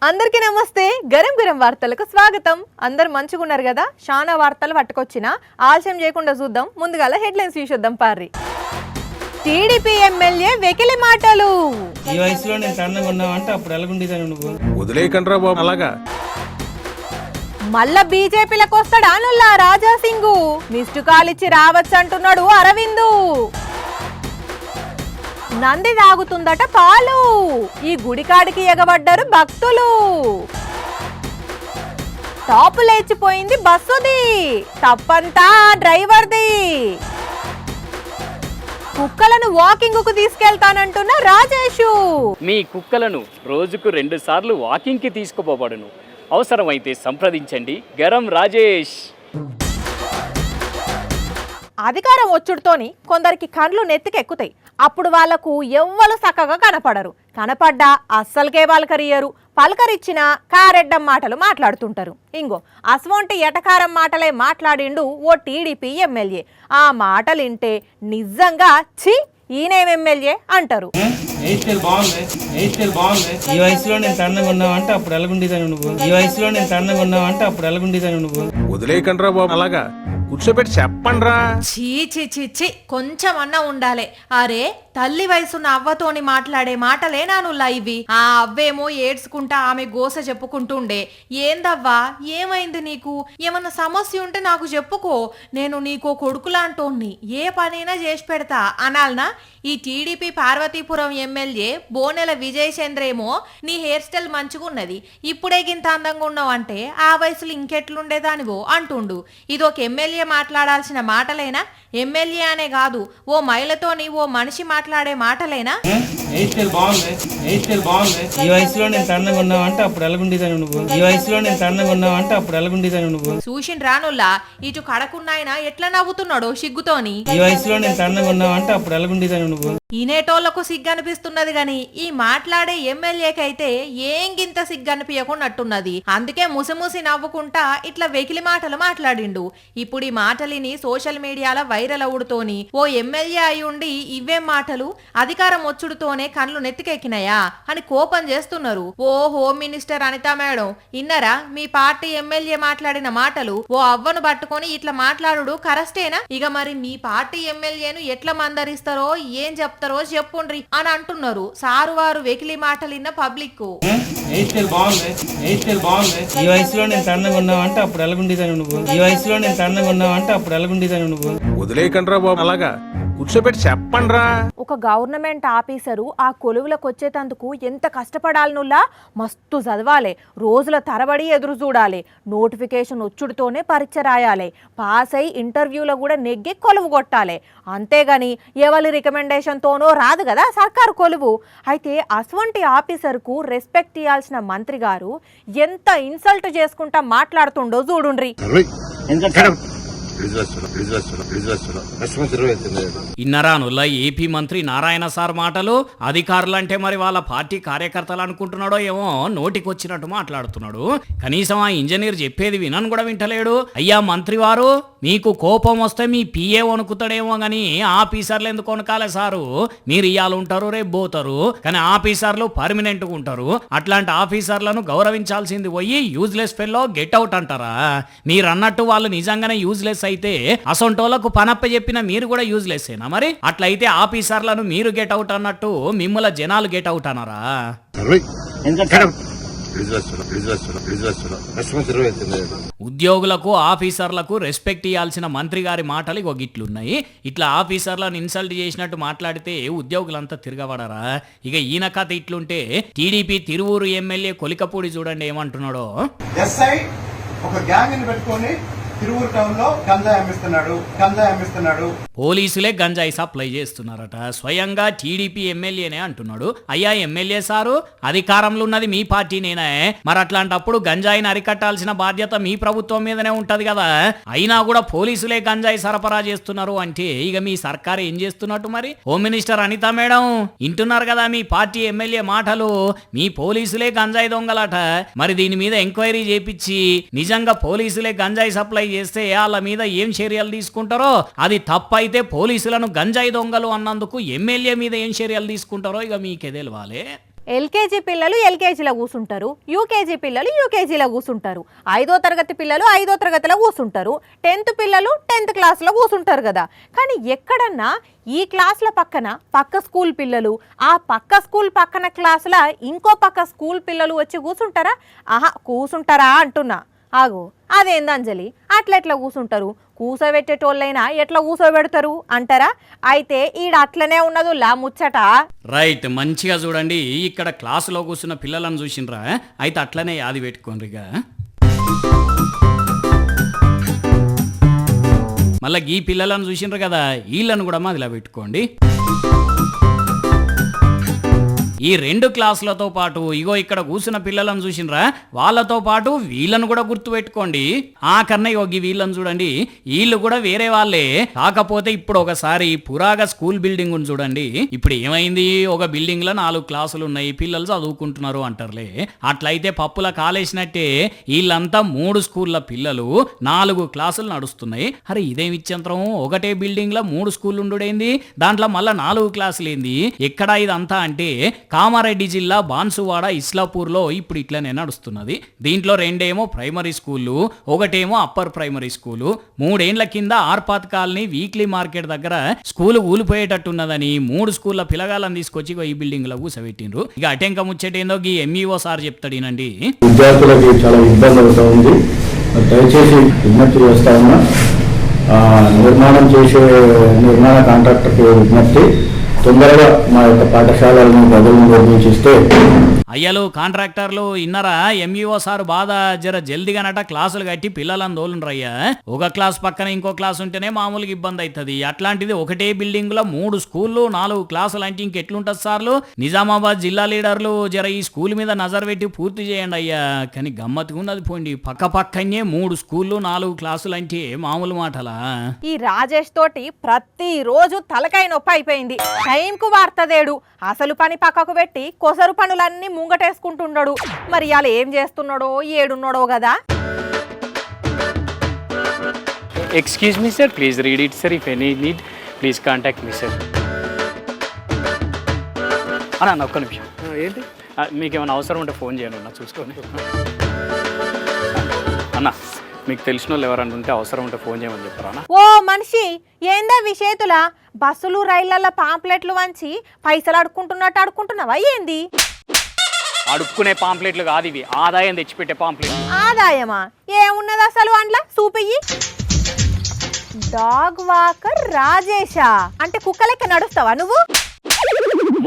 అందరికీ నమస్తే. గరం గరం వార్తలకు స్వాగతం. అందరు మంచిగున్నారు కదా? శానా వార్తలు పట్టుకొచ్చిన ఆలస్యం చేయకుండా చూద్దాం. ముందుగాల హెడ్లైన్స్ చూద్దాం పార్రి. టీడీపీ ఎమ్మెల్యే వెకిలి మాటలు. ఈ వయసులో నేను సన్నగా ఉన్నావంటే అప్పుడు ఎలాగుండేదాన్ని నువ్వు? వదిలేయకండ్రా బాబు అలాగా. మళ్ళా బీజేపీలకు వస్తాడా నుల్లా రాజా సింగ్? మిస్డ్ కాల్ ఇచ్చి రావచ్చు అంటున్నాడు అరవిందు. నంది తాగుతుందట పాలు. ఈ గుడికాడికి ఎగబడ్డారు భక్తులు. టాపు లేచిపోయింది బస్సుది, తప్పంతా డ్రైవర్ది. కుక్కలను వాకింగ్ కు తీసుకెళ్తానంటున్న రాజేషు. మీ కుక్కలను రోజుకు 2 సార్లు వాకింగ్ కి తీసుకుపోబడును. అవసరమైతే సంప్రదించండి గరం రాజేష్. అధికారం వచ్చుడుతోని కొందరికి కండ్లు నెత్తికెక్కుతాయి. అప్పుడు వాళ్లకు ఎవ్వరు చక్కగా కనపడరు. కనపడ్డా అస్సలకే పలకరియరు. పలకరిచ్చినా కారెడ్డం మాటలు మాట్లాడుతుంటారు. ఇంగో అసవంటి ఎటకారం మాటలే మాట్లాడిండు ఓ టీడీపీ ఎమ్మెల్యే. ఆ మాటలు వింటే నిజంగా ఛీ ఈయనేం ఎమ్మెల్యే అంటారు. ఈ వయసులో నేను సన్నగా ఉన్నావంటే అప్పుడు ఎలాగుండేదాన్ని నువ్వు? ఈ వయసులో నేను సన్నగా ఉన్నావంటే అప్పుడు ఎలాగుండేదాన్ని నువ్వు? వదిలేయకండ్రా బాబు అలాగా. కూర్చోబెట్టి చెప్పండ్రా. చీ చీ చీ చీ కొంచెం అన్నా ఉండాలే. అరే తల్లి వయసున్న అవ్వతోని మాట్లాడే మాటలే నానుల్లా ఇవి. ఆ అవ్వేమో ఏడ్చుకుంటా ఆమె గోస చెప్పుకుంటుండే. ఏందవ్వా ఏమైంది నీకు? ఏమన్నా సమస్య ఉంటే నాకు చెప్పుకో, నేను నీకో కొడుకులాంటోన్ని ఏ పనైనా చేసి పెడతా అనాలనా? ఈ టీడీపీ పార్వతీపురం ఎమ్మెల్యే బోనెల విజయచంద్రేమో నీ హెయిర్ స్టైల్ మంచిగున్నది, ఇప్పుడే గింత అందంగా ఉన్నావంటే ఆ వయసులో ఇంకెట్లుండేదానివో అంటుండు. ఇదొక ఎమ్మెల్యే మాట్లాడాల్సిన మాటలేనా? ఎమ్మెల్యే అనే కాదు, ఓ మహిళతోని ఓ మనిషి మాట్లాడే మాటలేనా? ఈ వయసులో నేను సన్నగా ఉన్నావంటే అప్పుడు ఎలాగుండేదాన్ని నువ్వు? ఈ వయసులో నేను సన్నగా ఉన్నావంటే అప్పుడు ఎలాగుండేదాన్ని నువ్వు? చూసిన రానుల్లా ఇటు కడకున్నాయన ఎట్లా నవ్వుతున్నాడో సిగ్గుతోని. ఈ వయసులో నేను సన్నగా ఉన్నావంటే అప్పుడు ఎలాగుండేదాన్ని నువ్వు? ఈనేటోళ్లకు సిగ్గనిపిస్తున్నది గాని ఈ మాట్లాడే ఎమ్మెల్యేకైతే ఏం గింత సిగ్గనిపించకున్నట్టున్నది. అందుకే ముసిముసి నవ్వుకుంటా ఇట్లా వెకిలి మాటలు మాట్లాడిండు. ఇప్పుడు ఈ మాటలిని సోషల్ మీడియాలో వైరల్ అవుడుతోని ఓ ఎమ్మెల్యే అయి ఉండి ఇవేం మాటలు, అధికారం వచ్చుడుతోనే కళ్ళు నెత్తికెక్కినాయా అని కోపం చేస్తున్నారు. ఓ హోమ్ మినిస్టర్ అనితా మేడం, ఇన్నరా మీ పార్టీ ఎమ్మెల్యే మాట్లాడిన మాటలు? ఓ అవ్వను పట్టుకొని ఇట్లా మాట్లాడు కరెస్టేనా? ఇక మరి మీ పార్టీ ఎమ్మెల్యేను ఎట్లా మందరిస్తారో ఏం చెప్తారో చెప్పుండ్రి అని అంటున్నారు. సారు వారు వెకిలి మాటలిన్న పబ్లిక్. ఈ వయసులో నేను సన్నగా ఉన్నావంటే అప్పుడు ఎలాగుండేదాన్ని నువ్వు? ఈ వయసులో నేను సన్నగా ఉన్నావంటే అప్పుడు ఎలాగుండేదాన్ని నువ్వు? వదిలేయకండ్రా బాబు అలాగా. కూర్చోబెట్టి చెప్పండ్రా. ఒక గవర్నమెంట్ ఆఫీసరు ఆ కొలువులకు వచ్చేటందుకు ఎంత కష్టపడాలనుల్లా, మస్తు చదవాలి, రోజుల తరబడి ఎదురు చూడాలి, నోటిఫికేషన్ వచ్చుడుతోనే పరీక్ష రాయాలి, పాస్ అయి ఇంటర్వ్యూలో కూడా నెగ్గి కొలువు కొట్టాలి. అంతేగాని ఎవరి రికమెండేషన్తోనో రాదు కదా సర్కారు కొలువు. అయితే అటువంటి ఆఫీసర్కు రెస్పెక్ట్ ఇవ్వాల్సిన మంత్రి గారు ఎంత ఇన్సల్ట్ చేసుకుంటా మాట్లాడుతుండో చూడుండ్రి. ఇన్నరానుల్లా ఏపీ మంత్రి నారాయణ సార్ మాటలు. అధికారులంటే మరి వాళ్ళ పార్టీ కార్యకర్తలు అనుకుంటున్నాడో ఏమో, నోటికొచ్చినట్టు మాట్లాడుతున్నాడు. కనీసం ఆ ఇంజనీర్ చెప్పేది వినను కూడా వింటలేడు. అయ్యా మంత్రి వారు, మీకు కోపం వస్తే మీ పిఏ వణుకుతాడేమో గానీ ఆఫీసర్లు ఎందుకు వణకాలే సారు? మీరు ఇయ్యాలు ఉంటారు, రేపు పోతారు, కానీ ఆఫీసర్లు పర్మనెంట్గా ఉంటారు. అట్లాంటి ఆఫీసర్లను గౌరవించాల్సింది పోయి యూజ్లెస్ ఫెల్లో గెట్ అవుట్ అంటారా? మీరు అన్నట్టు వాళ్ళు నిజంగానే యూజ్లెస్ అయితే అసొంటోళ్లకు పనప్ప చెప్పిన మీరు కూడా యూజ్లెస్ ఏనా? మరి అట్లయితే ఆఫీసర్లను మీరు గెట్ అవుట్ అన్నట్టు మిమ్మల్ని జనాలు గెట్ అవుట్ అన్నారా? ఉద్యోగులకు ఆఫీసర్లకు రెస్పెక్ట్ ఇవ్వాల్సిన మంత్రి గారి మాటలు ఇగో గిట్లున్నాయి. ఇట్లా ఆఫీసర్లను ఇన్సల్ట్ చేసినట్టు మాట్లాడితే ఉద్యోగులంతా తిరగబడరా? ఇక ఈయన కథ ఇట్లుంటే టీడీపీ తిరువూరు ఎమ్మెల్యే కొలికపూడి చూడండి ఏమంటున్నాడో. ఒక గ్యాంగ్ పెట్టుకొని తిరువూరు టౌన్ లో గంజాయి అమ్మిస్తున్నాడు. పోలీసులే గంజాయి సప్లై చేస్తున్నారట. స్వయంగా టీడీపీ ఎమ్మెల్యేనే అంటున్నాడు. అయ్యా ఎమ్మెల్యే సారు, అధికారంలో ఉన్నది మీ పార్టీనేనా? మరి అట్లాంటప్పుడు గంజాయిని అరికట్టాల్సిన బాధ్యత మీ ప్రభుత్వం మీదనే ఉంటది కదా. అయినా కూడా పోలీసులే గంజాయి సరఫరా చేస్తున్నారు అంటే ఇక మీ సర్కారు ఏం చేస్తున్నట్టు? మరి హోమ్ మినిస్టర్ అనితా మేడం వింటున్నారు కదా మీ పార్టీ ఎమ్మెల్యే మాటలు. మీ పోలీసులే గంజాయి దొంగలట. మరి దీని మీద ఎంక్వైరీ చేపించి నిజంగా పోలీసులే గంజాయి సప్లై చేస్తే వాళ్ళ మీద ఏం చర్యలు తీసుకుంటారో, అది తప్పైతే పోలీసులను గంజాయి దొంగలు అన్నందుకు ఎమ్మెల్యే మీద ఏం చర్యలు తీసుకుంటారో ఇక మీకే తెలవాలి. ఎల్కేజీ పిల్లలు ఎల్కేజీలో కూర్చుంటారు, యూకేజీ పిల్లలు యూకేజీలో కూర్చుంటారు, 5వ తరగతి పిల్లలు 5వ తరగతిలో కూర్చుంటారు, 10th పిల్లలు 10th క్లాస్లో కూర్చుంటారు కదా. కానీ ఎక్కడన్నా ఈ క్లాసుల పక్కన పక్క స్కూల్ పిల్లలు, ఆ పక్క స్కూల్ పక్కన క్లాసుల ఇంకో పక్క స్కూల్ పిల్లలు వచ్చి కూర్చుంటారా? ఆహా, కూర్చుంటారా అంటున్నా. ఆగో, అదేంది అంజలి, అట్లెట్లా కూర్చుంటారు? కూసోబెట్టేటోళ్ళైనా ఎట్లా కూసోబెడతారు అంటారా? అయితే ఈడ అట్లనే ఉన్నదు లా ముచ్చట. రైట్, మంచిగా చూడండి. ఇక్కడ క్లాసులో కూర్చున్న పిల్లలను చూసిండ్రా, అయితే అట్లనే యాది పెట్టుకోండిగా. మళ్ళీ ఈ పిల్లలను చూసిండ్రు కదా, వీళ్ళను కూడా మదిలా పెట్టుకోండి. ఈ 2 క్లాసులతో పాటు ఇగో ఇక్కడ కూర్చున్న పిల్లలను చూసినరా, వాళ్ళతో పాటు వీళ్ళను కూడా గుర్తు పెట్టుకోండి. ఆఖరణ ఇగో వీళ్ళని చూడండి, వీళ్ళు కూడా వేరే వాళ్ళే. కాకపోతే ఇప్పుడు ఒకసారి పురాగా స్కూల్ బిల్డింగ్ చూడండి. ఇప్పుడు ఏమైంది, ఒక బిల్డింగ్ లో 4 క్లాసులు ఉన్నాయి, పిల్లలు చదువుకుంటున్నారు అంటారులే. అట్లయితే పప్పుల కాలేసినట్టే వీళ్ళంతా 3 స్కూళ్ళ పిల్లలు, 4 క్లాసులు నడుస్తున్నాయి. అరే ఇదేం ఇచ్చంతరం, ఒకటే బిల్డింగ్ లో 3 స్కూళ్ళు ఉండుడైంది, దాంట్లో మళ్ళా 4 క్లాసులు ఏంది? ఎక్కడ ఇదంతా అంటే కామారెడ్డి జిల్లా బాన్సువాడ ఇస్లాపూర్లో ఇప్పుడు ఇట్లనే నడుస్తున్నది. దీంట్లో 2 ప్రైమరీ స్కూళ్ళు, 1 అప్పర్ ప్రైమరీ స్కూలు. 3 ఏండ్ల కింద ఆర్పాత్ కాలనీ వీక్లీ మార్కెట్ దగ్గర స్కూలు ఊలిపోయేటట్టున్నదని 3 స్కూళ్ళ పిల్లగాళ్ళని తీసుకొచ్చి ఈ బిల్డింగ్ లో కూసబెట్టిండ్రు. ఇక అటెంక ముచ్చటేందో ఈ ఎంఈఓ సార్ చెప్తాడేనండి. విద్యార్థులకి చాలా ఇబ్బంది అవుతా ఉంది. దయచేసి విజ్ఞప్తి చేస్తా ఉన్నా, నిర్మాణ కాంట్రాక్టర్కి విజ్ఞప్తి, తొందరగా మా యొక్క పాఠశాలను బదులు నిర్మించిస్తే. అయ్యలు కాంట్రాక్టర్లు ఇన్నరా, ఎంఈఓ సార్ బాధ జర జల్దిగానట క్లాసులు కట్టి పిల్లలను దోలుండ్రయ్యా. ఒక క్లాస్ పక్కన ఇంకో క్లాస్ ఉంటేనే మామూలుగా ఇబ్బంది అవుతుంది. అట్లాంటిది ఒకటే బిల్డింగ్ లో 3 స్కూళ్ళు 4 క్లాసులు అంటే ఇంకెట్లుంటది సార్లు? నిజామాబాద్ జిల్లా లీడర్లు జర ఈ స్కూల్ మీద నజర్ పెట్టి పూర్తి చేయండి అయ్యా. కానీ గమ్మత్తుగా ఉన్నది పోండి, పక్క పక్కనే 3 స్కూళ్ళు 4 క్లాసులు అంటే మామూలు మాటలా? ఈ రాజేష్ తోటి ప్రతిరోజు తలకాయ నొప్పి అయిపోయింది. టైంకు వార్తదేడు, అసలు పని పక్కకు పెట్టి కొసరు పనులన్నీ ముంగటేసుకుంటున్నాడు. మరి అలా ఏం చేస్తున్నాడో ఏడున్నాడో కదా. Excuse me sir, please read it sir. If any need, please contact me sir. అన్న ఒక్క నిమిషం. ఏంటి మీకు ఏమైనా అవసరం ఉంటే ఫోన్ చేయండి అన్న, చూసుకోండి. అన్న మీకు తెలిసిన వాళ్ళు ఎవరన్నా ఉంటే అవసరం ఉంటే ఫోన్ చేయమని చెప్పారా అన్న? ఓ మనిషి, ఏందా విషేతుల బస్సులు రైళ్లలో పాంప్లెట్లు వంచి పైసలు అడుక్కుంటున్నట్టు అడుక్కుంటున్నావా ఏంది? అడుక్కునే పాంప్లెట్లు కాదు ఇవి, ఆదాయం తెచ్చిపెట్టే పాంప్లెట్లు. ఆదాయమా? ఏమున్నది అసలు అందులో? చూపియ్యి. డాగ్ వాకర్ రాజేషా అంటే కుక్క లెక్క నడుస్తావా నువ్వు?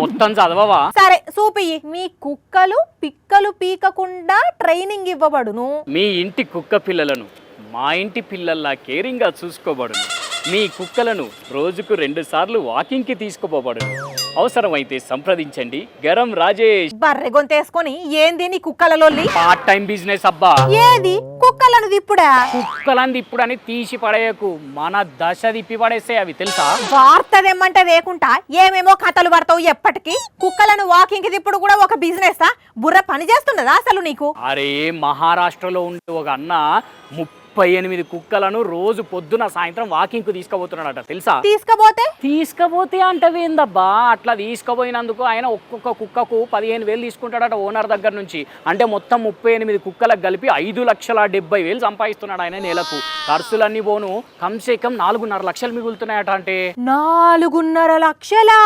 మొత్తం చదవవా? సరే చూపియ్యి. మీ కుక్కలు పిక్కలు పీకకుండా ట్రైనింగ్ ఇవ్వబడును. మీ ఇంటి కుక్క పిల్లలను మా ఇంటి పిల్లల్లా కేరింగ్గా చూసుకోబడును. మీ కుక్కలను రోజుకు 2 సార్లు వాకింగ్కి తీసుకుపోబడును. అవసరమైతే సంప్రదించండి గరం రాజేష్. బర్రె గొంతేసుకొని ఏంది నీ కుక్కలలోల్లి? పార్ట్ టైం బిజినెస్ అబ్బా. ఏది కుక్కలను దిప్పుడా? కుక్కలని దిప్పుడని తీసి పడేయకు, మన దశ దిప్పి పడేస్తే అవి తెలుసా? వార్త తెమ్మంటే వేకుంటా ఏమేమో కథలు పడతావు ఎప్పటికీ. కుక్కలను వాకింగ్ కి దిప్పుడు కూడా ఒక బిజినెస్? బుర్ర పని చేస్తున్నదా అసలు నీకు? అరే మహారాష్ట్రలో ఉండే ఒక అన్న 38 కుక్కలను రోజు పొద్దున సాయంత్రం వాకింగ్ కు తీసుకుపోతున్నాడట, తెలుసా? తీసుకపోతే అంటవేందబ్బా? అట్లా తీసుకుపోయినందుకు ఆయన ఒక్కొక్క కుక్కకు 15,000 తీసుకుంటాడట ఓనర్ దగ్గర నుంచి. అంటే మొత్తం 38 కుక్కలకు కలిపి 5,70,000 సంపాదిస్తున్నాడు ఆయన నెలకు. ఖర్చులన్నీ పోను కమ్సే కమ్ 4.5 లక్షలు మిగులుతున్నాయట. అంటే 4.5 లక్షలా?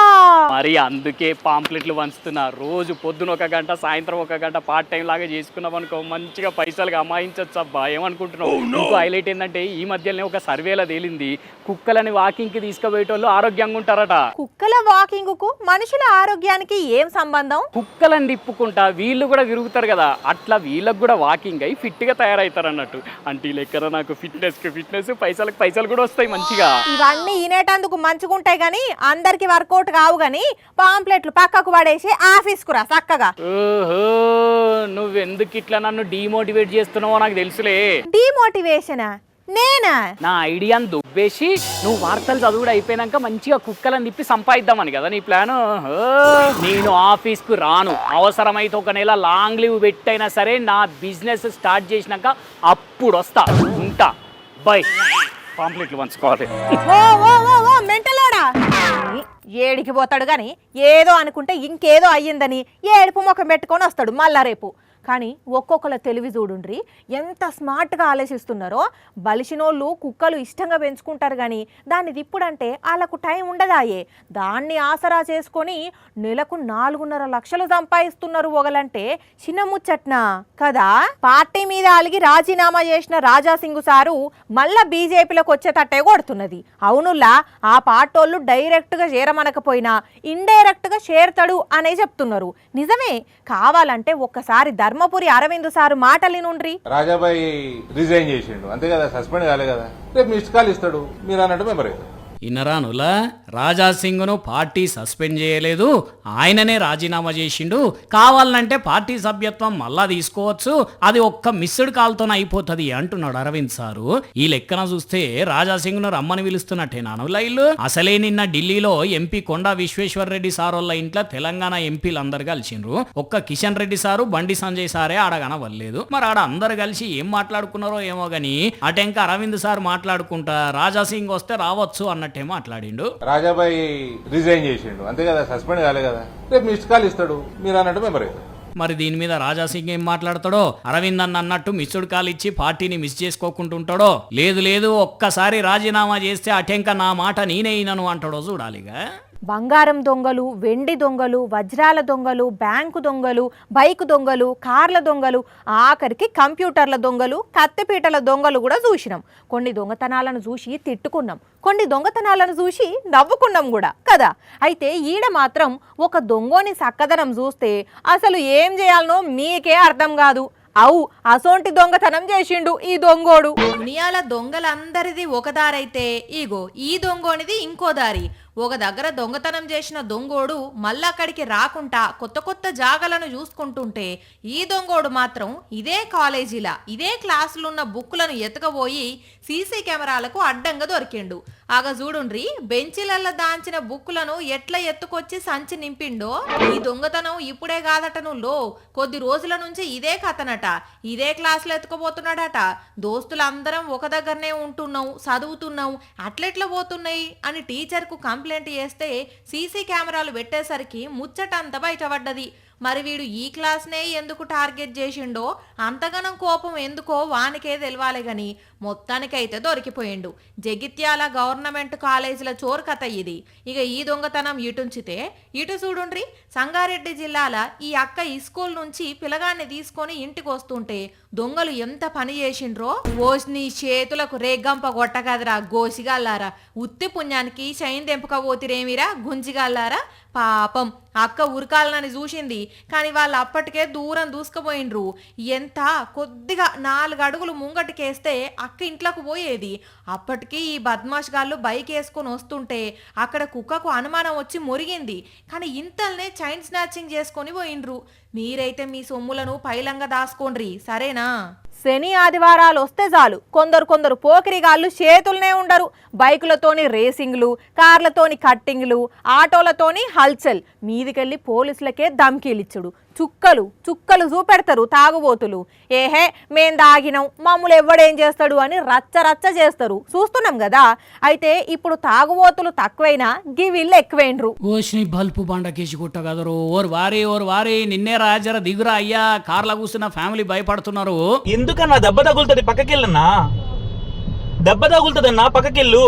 మరి అందుకే పాంప్లెట్లు పంచుతున్నా. రోజు పొద్దున 1 గంట సాయంత్రం 1 గంట పార్ట్ టైం లాగా చేసుకున్నాం అనుకో, మంచిగా పైసలుగా అమాయించచ్చు అబ్బా. ఏమనుకుంటున్నావు? ఇంకో హైలైట్ ఏంటంటే ఈ మధ్యలోనే ఒక సర్వేలో తేలింది, కుక్కలని వాకింగ్ కి తీసుకుపోయేటోళ్ళు ఆరోగ్యంగా ఉంటారట. కుక్కల వాకింగ్ కు మనుషుల ఆరోగ్యానికి ఏం సంబంధం? కుక్కలని తిప్పుకుంటా వీళ్ళు కూడా విరుగుతారు కదా, అట్లా వీళ్ళకి కూడా వాకింగ్ అయి ఫిట్ గా తయారవుతారు అన్నట్టు. అంటే లెక్కన నాకు ఫిట్నెస్ పైసలకు పైసలు కూడా వస్తాయి మంచిగా. ఇవన్నీ ఈనేటందుకు మంచిగుంటాయి గానీ అందరికి వర్కౌట్ కావు గానీ పాంప్లెట్లు పక్కకు పడేసి ఆఫీస్ కు రా చక్కగా. ఓహో, నువ్వెందుకు ఇట్లా నన్ను డిమోటివేట్ చేస్తున్నావో నాకు తెలుసులే. డిమోటివేషనా? నేనా? నా ఐడియాను దుబ్బేసి నువ్వు వార్తలు చదువుడు అయిపోయినాక మంచిగా కుక్కలను తిప్పి సంపాదిద్దామని కదా నీ ప్లాన్. నేను ఆఫీస్కు రాను, అవసరమైతే 1 నెల లాంగ్ లీవ్ పెట్టైనా సరే నా బిజినెస్ స్టార్ట్ చేసినాక అప్పుడు వస్తా. ఉంటా, బై. పాంప్లెట్లు పంచుకోవాలి. మెంటలోడా, ఏడికి పోతాడు గాని ఏదో అనుకుంటే ఇంకేదో అయ్యిందని ఏడుపు ముఖం పెట్టుకొని వస్తాడు మళ్ళా రేపు. కానీ ఒక్కొక్కల తెలివి చూడుండ్రి ఎంత స్మార్ట్గా ఆలోచిస్తున్నారో. బలిసినోళ్ళు కుక్కలు ఇష్టంగా పెంచుకుంటారు కానీ దాన్ని తిప్పుడంటే వాళ్ళకు టైం ఉండదాయే. దాన్ని ఆసరా చేసుకొని నెలకు 4.5 లక్షలు సంపాదిస్తున్నారు ఒకలంటే చిన్న ముచ్చట్నా కదా. పార్టీ మీద అలిగి రాజీనామా చేసిన రాజాసింగ్ సారు మళ్ళా బీజేపీలోకి వచ్చేటట్టే కొడుతున్నది. అవునుల్లా ఆ పార్టోళ్ళు డైరెక్ట్గా చేరమనకపోయినా ఇండైరెక్ట్గా చేరతాడు అనే చెప్తున్నారు. నిజమే, కావాలంటే ఒక్కసారి ధర్మపురి అరవింద్ సారు మాటలు నుండ్రి. రాజాబాయి రిజైన్ చేసిండు అంతే కదా, సస్పెండ్ కాలే కదా, రేపు మిస్డ్ కాల్ ఇస్తాడు మీరు అన్నట్టు మెంబర్ అవుతాడు. ఇన్నరానులా రాజాసింగ్ను పార్టీ సస్పెండ్ చేయలేదు, ఆయననే రాజీనామా చేసిండు. కావాలంటే పార్టీ సభ్యత్వం మళ్ళా తీసుకోవచ్చు, అది ఒక్క మిస్డ్ కాల్తోనే అయిపోతుంది అంటున్నాడు అరవింద్ సారు. ఈ లెక్కన చూస్తే రాజాసింగ్ను రమ్మని పిలుస్తున్నట్టేనానులా ఇల్లు. అసలే నిన్న ఢిల్లీలో ఎంపీ కొండా విశ్వేశ్వర్ రెడ్డి సారోళ్ళ ఇంట్లో తెలంగాణ ఎంపీలు అందరు కలిసిండ్రు. ఒక్క కిషన్ రెడ్డి సారు బండి సంజయ్ సారే ఆడగనవలేదు. మరి ఆడ అందరు కలిసి ఏం మాట్లాడుకున్నారో ఏమో గాని అటెంక అరవింద్ సార్ మాట్లాడుకుంటా రాజాసింగ్ వస్తే రావచ్చు అన్నట్టే మాట్లాడిండు. రాజాబాయి రిజైన్ చేసిండు అంతే కదా, సస్పెండ్ కాలే కదా, రేపు మిస్డ్ కాల్ ఇస్తాడు మీరు అన్నట్టు మెంబర్ అవుతాడు. మరి దీని మీద రాజాసింగ్ ఏం మాట్లాడతాడో, అరవింద్ అన్నట్టు మిస్డ్ కాల్ ఇచ్చి పార్టీని మిస్ చేసుకోకుంటుంటాడో, లేదు ఒక్కసారి రాజీనామా చేస్తే అటెంక నా మాట నేనే అయినను అంటాడో చూడాలిగా. బంగారం దొంగలు, వెండి దొంగలు, వజ్రాల దొంగలు, బ్యాంకు దొంగలు, బైక్ దొంగలు, కార్ల దొంగలు, ఆఖరికి కంప్యూటర్ల దొంగలు, కత్తిపీటల దొంగలు కూడా చూసినాం. కొన్ని దొంగతనాలను చూసి తిట్టుకున్నాం, కొన్ని దొంగతనాలను చూసి నవ్వుకున్నాం కూడా కదా. అయితే ఈడ మాత్రం ఒక దొంగోని సక్కదనం చూస్తే అసలు ఏం చేయాలనో మీకే అర్థం కాదు. అవు అసోంటి దొంగతనం చేసిండు ఈ దొంగోడు. దునియాల దొంగలందరిది ఒక దారైతే ఇగో ఈ దొంగోనిది ఇంకో దారి. ఒక దగ్గర దొంగతనం చేసిన దొంగోడు మళ్ళీ అక్కడికి రాకుండా కొత్త కొత్త జాగలను చూసుకుంటుంటే ఈ దొంగోడు మాత్రం ఇదే కాలేజీలా ఇదే క్లాసులున్న బుక్కులను ఎత్తుకపోయి సీసీ కెమెరాలకు అడ్డంగా దొరికిండు. ఆగ చూడుండ్రి, బెంచీలల్లో దాంచిన బుక్కులను ఎట్లా ఎత్తుకొచ్చి సంచి నింపిండో. ఈ దొంగతనం ఇప్పుడే కాదటను లో, కొద్ది రోజుల నుంచి ఇదే కథనట. ఇదే క్లాసులో ఎత్తుకుపోతున్నాడట. దోస్తులందరం ఒక దగ్గరనే ఉంటున్నాం, చదువుతున్నాం, అట్లెట్లా పోతున్నాయి అని టీచర్కు కంప్లైంట్ చేస్తే సీసీ కెమెరాలు పెట్టేసరికి ముచ్చటంతా బయటపడ్డది. మరి వీడు ఈ క్లాస్నే ఎందుకు టార్గెట్ చేసిండో, అంతగనం కోపం ఎందుకో వానికే తెలవాలి గాని మొత్తానికైతే దొరికిపోయిండు. జగిత్యాల గవర్నమెంట్ కాలేజీల చోరు కథ ఇది. ఇక ఈ దొంగతనం ఇటుంచితే ఇటు చూడుండ్రి, సంగారెడ్డి జిల్లాల ఈ అక్క ఈ స్కూల్ నుంచి పిల్లగాన్ని తీసుకొని ఇంటికి వస్తుంటే దొంగలు ఎంత పని చేసిండ్రో. ఓస్ని చేతులకు రేగంప కొట్టకదరా గోసిగాల్లారా, ఉత్తి పుణ్యానికి చైన్ దెంపకపోతిరేమిరా గుంజిగాల్లారా. పాపం అక్క ఉరకాలనని చూసింది కానీ వాళ్ళు అప్పటికే దూరం దూసుకుపోయిండ్రు. ఎంత కొద్దిగా 4 అడుగులు ముంగటికేస్తే అక్క ఇంట్లోకి పోయేది. అప్పటికి ఈ బద్మాష్ గాళ్ళు బైక్ వేసుకొని వస్తుంటే అక్కడ కుక్కకు అనుమానం వచ్చి మురిగింది. కానీ ఇంతల్నే చైన్ స్నాచింగ్ చేసుకొని పోయిండ్రు. మీరైతే మీ సొమ్ములను పైలంగా దాసుకోండ్రి సరేనా. శని ఆదివారాలు వస్తే చాలు కొందరు పోకిరిగాళ్ళు చేతులనే ఉండరు. బైకులతోని రేసింగ్లు, కార్లతోని కట్టింగ్లు, ఆటోలతోని హల్చల్, మీదికెళ్ళి పోలీసులకే ధమ్కీలిచ్చుడు. చుక్కలు చూపెడతారు తాగుబోతులు. ఏహే మేం దాగినాం మమ్ములు ఎవ్వడేం చేస్తాడు అని రచ్చ చేస్తారు, చూస్తున్నాం కదా. అయితే ఇప్పుడు తాగుబోతులు తక్కువైనా గివిళ్ళు ఎక్కువైండ్రు. ఓష్ని బల్పు బండకేసి కొట్టగదరు. ఓర్ వారి నిన్నే రాజర దిగురా అయ్యా, కార్ల కూర్చున్న ఫ్యామిలీ భయపడుతున్నారు. ఎందుకన్నా దెబ్బ తగులుతుంది పక్కకెళ్ళన్నా, దెబ్బ తగులుతుందన్నా పక్కకెళ్ళు.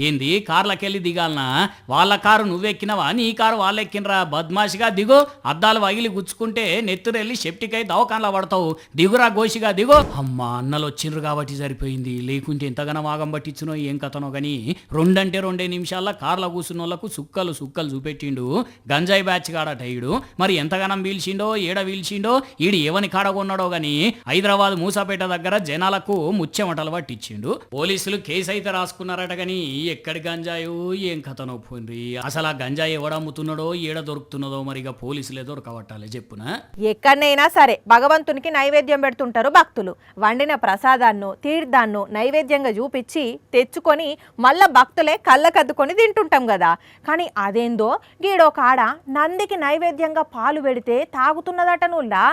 ఏంది కార్లకెళ్ళి దిగాలనా? వాళ్ళ కారు నువ్వెక్కినవా, నీ కారు వాళ్ళెక్కినరా? బద్మాషిగా దిగో, అద్దాలు వగిలి గుచ్చుకుంటే నెత్తురెళ్ళి సెప్టికై దవకాన్లా పడతావు. దిగురా గోషిగా దిగో. అమ్మా అన్నలు వచ్చిండ్రు కాబట్టి సరిపోయింది, లేకుంటే ఎంతగానో వాగం పట్టించునో ఏం కథనో గాని 2 నిమిషాల్లో కార్ల కూర్చున్న వాళ్ళకు సుక్కలు చూపెట్టిండు. గంజాయి బ్యాచ్ కాడట ఈడు. మరి ఎంతగానం పీల్చిండో, ఏడ పీల్చిండో, ఈడు ఏవని కాడ కొన్నాడో గాని హైదరాబాద్ మూసాపేట దగ్గర జనాలకు ముచ్చెమటలు పట్టించిండు. పోలీసులు కేసు అయితే రాసుకున్నారట గాని ఎక్కడి గంజాయో ఏం కథనో పోయింది. అసలు ఆ గంజాయి ఎవడమ్ముతున్నాడో ఏడ దొరుకుతున్నదో మరిగా పోలీసులే దొరకబట్టాలి చెప్పునా. ఎక్కడనైనా సరే భగవంతునికి నైవేద్యం పెడుతుంటారు భక్తులు. వండిన ప్రసాదాన్నో తీర్థాన్నో నైవేద్యంగా చూపించి తెచ్చుకొని మళ్ళా భక్తులే కళ్ళకద్దుకొని తింటుంటాం కదా. కానీ అదేందో గీడో కాడ నందికి నైవేద్యంగా పాలు పెడితే తాగుతున్నదటనుల్లా.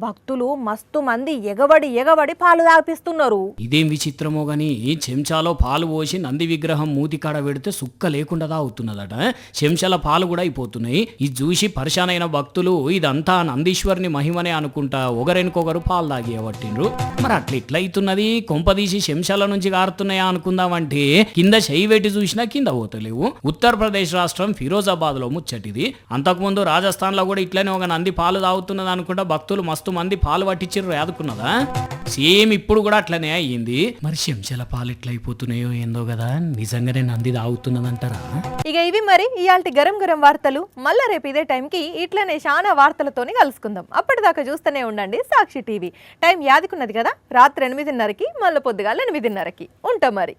భక్తులు మస్తు మంది ఎగబడి పాలు తాగిపిస్తున్నారు. ఇదేం విచిత్రమో గాని చెంచాలో పాలు పోసి నంది విగ్రహం మూతికాడ పెడితే సుక్క లేకుండా తాగుతున్నదట. చెంచాల పాలు కూడా అయిపోతున్నాయి. ఇది చూసి పరిశానైన భక్తులు ఇదంతా నందీశ్వరుని మహిమనే అనుకుంటా ఒకరెనుకొకరు పాలు తాగేవట్టిండ్రు. మరి అట్లా ఇట్లా అవుతున్నది, కొంపదీసి చెంచాల నుంచి కారుతున్నాయా అనుకుందామంటే కింద చెయ్యి పెట్టి చూసినా కింద పోతలేవు. ఉత్తరప్రదేశ్ రాష్ట్రం ఫిరోజాబాద్ లో ముచ్చటిది. అంతకుముందు రాజస్థాన్ లో కూడా ఇట్లనే ఒక నంది పాలు తాగుతున్నది అనుకుంటా భక్తులు మస్తు మంది పాలు పట్టించిర్రు యాదుకున్నదా. సేమ్ ఇప్పుడు కూడా అట్లనే అయ్యింది. మరి చెంచాల పాలు ఎట్లా అయిపోతున్నాయో ఏందో కదా, నిజంగానే నంది తాగుతున్నదంటారా? ఇక ఇవి మరి ఇయాల్టి గరం గరం వార్తలు. మళ్ళా రేపు ఇదే టైంకి ఇట్లనే చాలా వార్తలతోని కలుసుకుందాం. అప్పటిదాకా చూస్తూనే ఉండండి సాక్షి టీవీ. టైం యాదుకున్నది కదా, రాత్రి 8:30కి మళ్ళీ పొద్దుగాల 8:30కి ఉంటాం మరి.